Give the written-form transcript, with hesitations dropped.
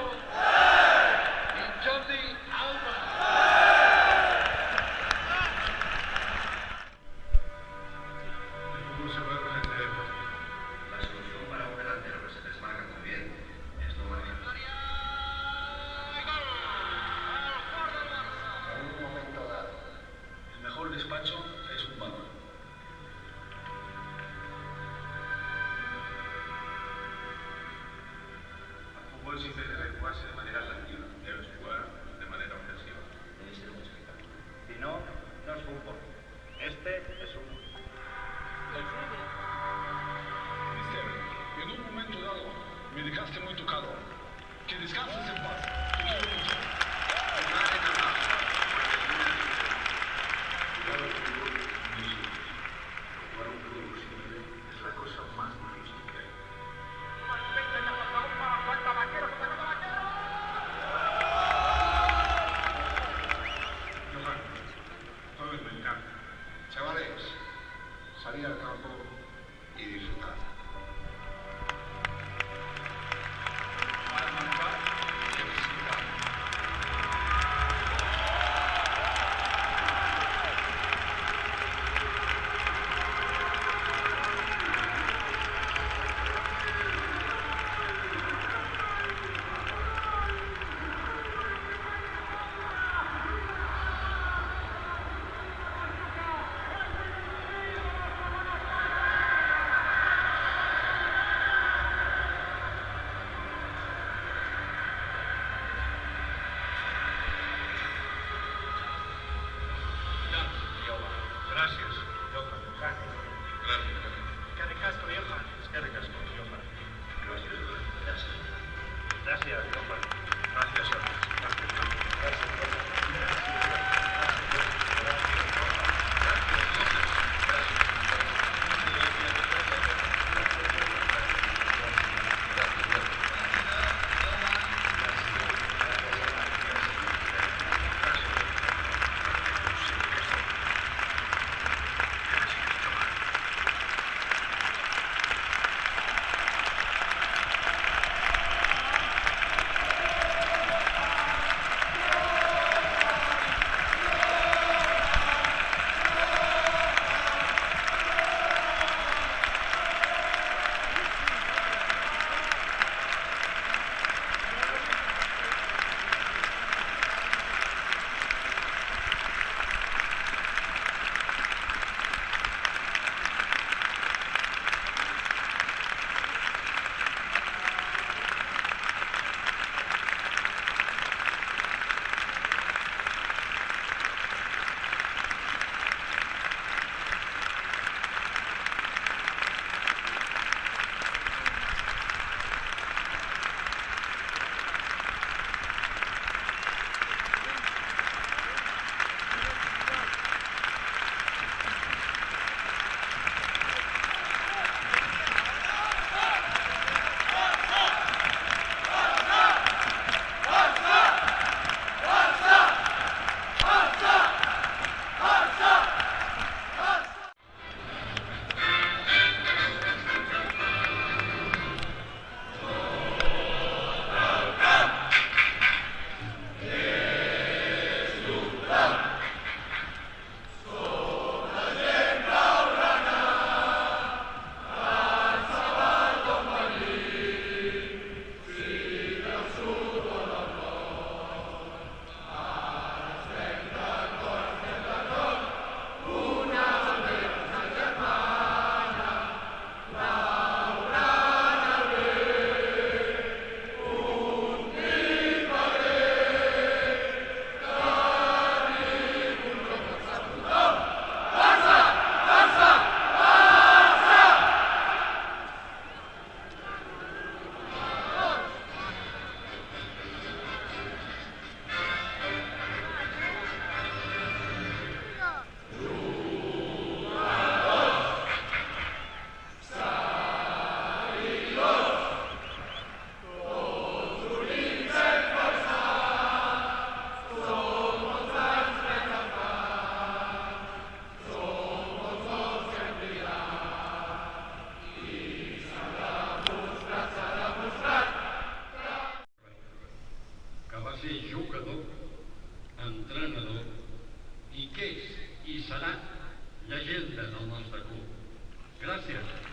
i Jordi Alba. El fútbol se puede pretender la solución para un delantero que se desmarca muy bien es no marcar. En un momento dado, el mejor despacho es un balón. El fútbol siempre debe jugarse de manera atractiva, debe jugar de manera ofensiva. Debe ser un espectáculo. Si no, no es fútbol. Este es un... Mister, en un momento dado me dejaste muy tocado. Que descanses en paz. Te quiero mucho. Jugar al fútbol es muy simple. Jugar un fútbol simple es la cosa más difícil que hay. Johan, todo me encanta. Chavales, salir al campo y disfrutar. Para marcar, hay que disfrutar. Gracias, Johan. Gracias. Que ricasco, Johan. Que ricasco, Johan. Gracias, gracias. Gracias, Johan. Gracias, ser jugador, entrenador i que és i serà llegenda del nostre club. Gràcies.